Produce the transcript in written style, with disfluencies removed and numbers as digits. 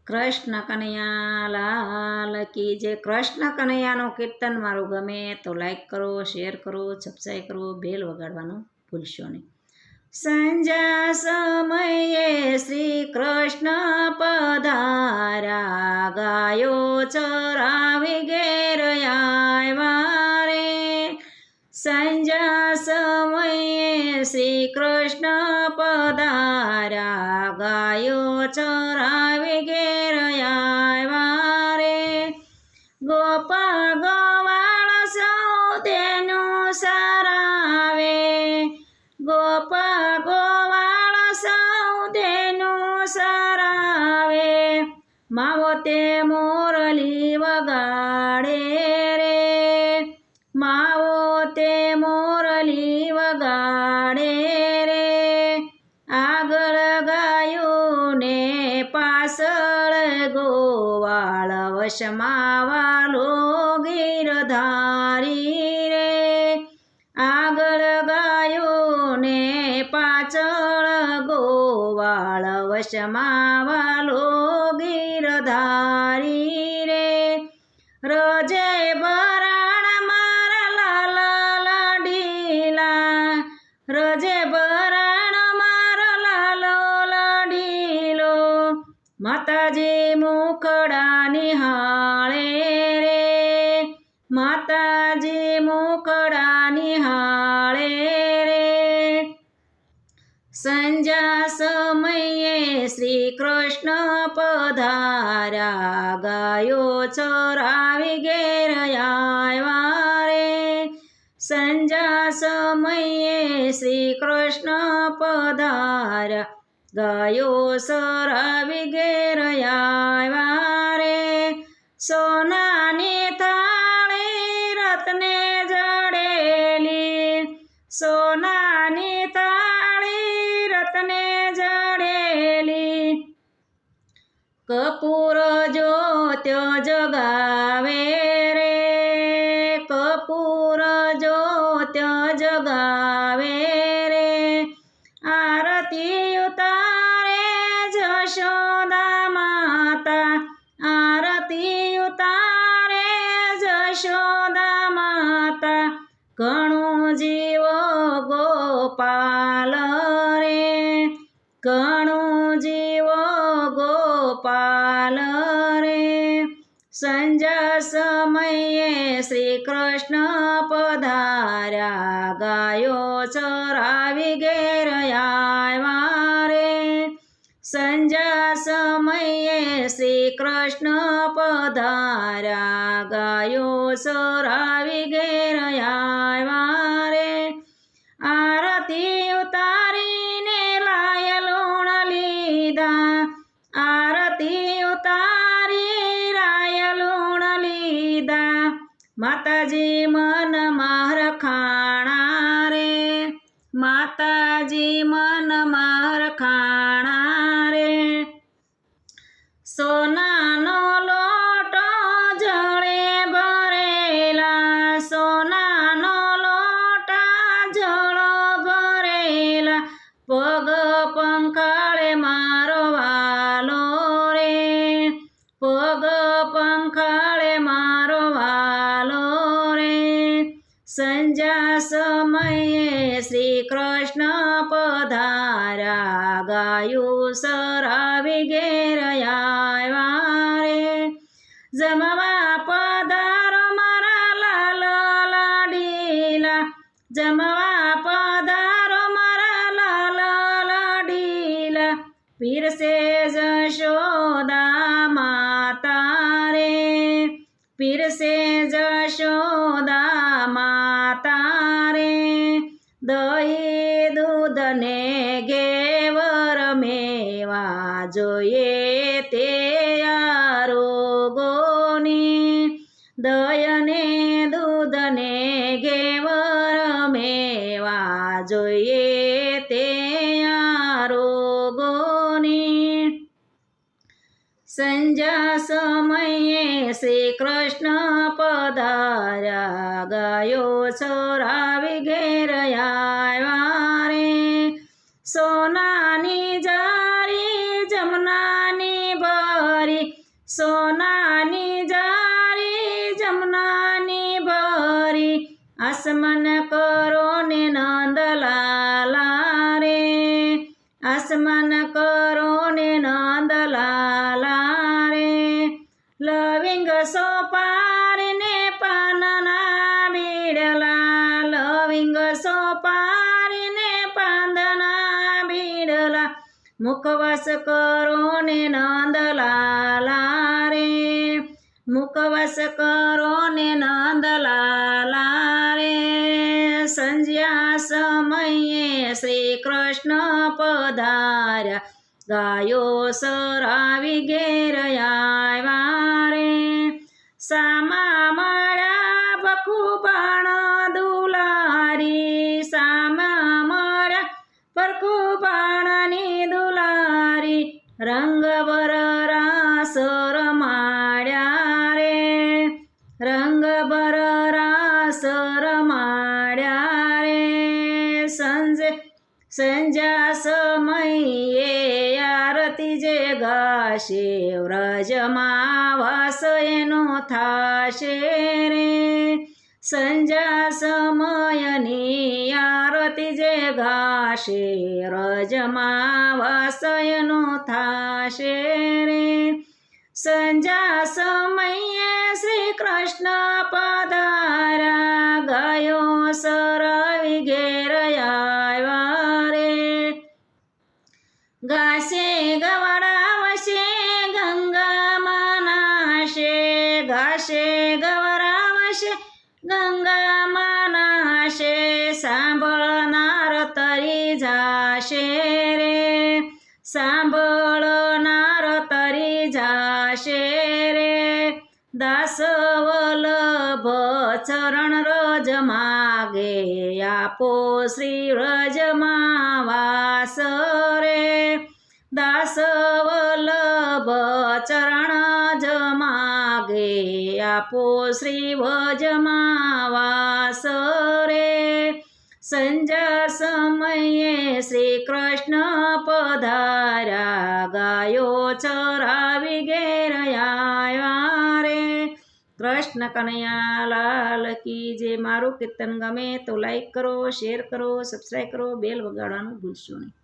કૃષ્ણ કનૈયા લાલ કી જે કૃષ્ણ કનૈયાનો કીર્તન મારું ગમે તો લાઈક કરો, શેર કરો, સબસ્ક્રાઈબ કરો, બેલ વગાડવાનું ભૂલશો નહીં. સંજા સમયે શ્રી કૃષ્ણ પધાર્યા, ગાયો ચરાવી ઘેર આવ્યા રે. સંજા સમયે શ્રી કૃષ્ણ પધાર્યા, ગાયો ચરાવી ઘેર આવ્યા રે. ગોપા ગોવાળ સૌ તેનું સરાવે, ગોપા ગોવાળ સૌ તેનું સરાવે. માવો તે મોરલી વગાડે રે, માવો તે મોરલી વગાડે રે. આગળ ગાયું ને પાછળ ગોવાળ, વશમાં વાલો ગીરધારી રે. આગળ ગાયું ને પાછળ ગોવાળ, વશમાં વાલો ગીરધારી રે. રોજે બરાણ મારા લાલા લાડીલા, રોજે બરાણ મારા લાલો લાડીલો. માતાજી મુખડા નિહાળે રે, માતાજી મુખડા નિહાળે રે. સંજા સમયે શ્રી કૃષ્ણ પધાર્યા, ગાયો ચરાવી ઘેર આવ્યા રે. સંજા સમયે શ્રી કૃષ્ણ પધાર્યા, ગાયો ચરાવી ઘેર આવ્યા રે. સોનાની થાળી રત્ને જડેલી, સોનાની થાળી રત્ને જડેલી. કપૂર જ્યોત્યો જગાવે રે, કપૂર જ્યોત્યો જગાવે રે. આરતી ઉતારે જશોદા માતા, આરતી ઉતારે જશોદા માતા. ઘણું જીવો ગોપાલ રે, ઘણું જીવો ગોપાલ રે. સંજા સમયે શ્રી કૃષ્ણ પધાર્યા, ગાયો ચરાવી ઘેર આવ્યા રે. સંજા સમયે શ્રી કૃષ્ણ પધાર્યા, ગાયો ચરાવી ઘેર આવ્યા રે. આરતી ઉતારીને લાય લૂણ લીધા, આરતી ઉતારી રાય લૂણ લીધા. માતાજી મનમાં રખાણા રે, માતાજી મનમાં રખાણા રે. સોનાનો લોટો જળે ભરેલા, સોનાનો લોટા જળ ભરેલા. પગ પંખાળે મારો વાલો રે, પગ પંખાળે મારો વાલો રે. સંજા સમયે શ્રી કૃષ્ણ પધાર્યા, ગાયું ચરાવી ઘેર આવ્યા રે. જમવા પધારો મારા લાલો લાડીલા, જમવા પધારો મારા લાલો લાડીલા. પીરસે જશોદા માતા રે, પીરસે જશોદા માતા રે. દહીં દૂધ ને ઘેવર મેવા જોઈએ તે આરોગોની. દહીં ને દૂધ ને ઘેવર મેવા જોઈએ તે આરોગોની. સંજા સમયે શ્રી કૃષ્ણ પધાર્યા, ગાયો ચરાવી ઘેર આવ્યા રે. સોનાની જારી જમનાની ભરી, સોનાની જારી જમનાની ભરી આસમાન કરો ને નંદલાલા રે આસમાન કરો ને નંદલાલા રે લવિંગ સોપારીને પાનના બીડલા લવિંગ સોપારીને પાંદના બીડલા મુખવાસ કરો ને નંદલાલા રે મુખવાસ કરો ને નંદલાલા રે સંધ્યા સમયે શ્રી કૃષ્ણ પધાર્યા ગાયો સરાવી ઘેર આવ્યા રે સામા મળ્યા ભખુબાણ દુલારી સામા મળ્યા ભખુબાણની દુલારી રંગ બરરાસ રમાડ્યા રે રંગ બરરાસ રમાડ્યા રે સંધ્યા સમયે આરતી જે ગાશે વ્રજમાં વાસ એનો થાશે રે સંધ્યા સમયની આરતી જે ગાશે વ્રજમાં વાસ એનો થાશે રે સંધ્યા સમયે શ્રી કૃષ્ણ પધાર્યા ગાયો સરાવી ઘેર આવ્યા રે ગાશે ગવડાવશે ગંગામાં નાશે ગાશે ગવડાવશે ગંગામાં નાશે સાંભળનાર તરી જાશે રે સાંભળનાર તરી જાશે રે દાસ વલ્લભ ચરણ રજ માગે આપો શ્રી વ્રજમાં વાસ રે દાસ વલ્લભ ચરણ જ માગે આપો શ્રી વ્રજમાં વાસ રે સંધ્યા સમયે શ્રી કૃષ્ણ પધાર્યા ગાયો ચરાવી ઘેર આવ્યા રે કૃષ્ણ કનૈયા લાલ કી જે મારું કીર્તન ગમે તો લાઈક કરો શેર કરો સબસ્ક્રાઈબ કરો બેલ વગાડવાનું ભૂલશો નહીં.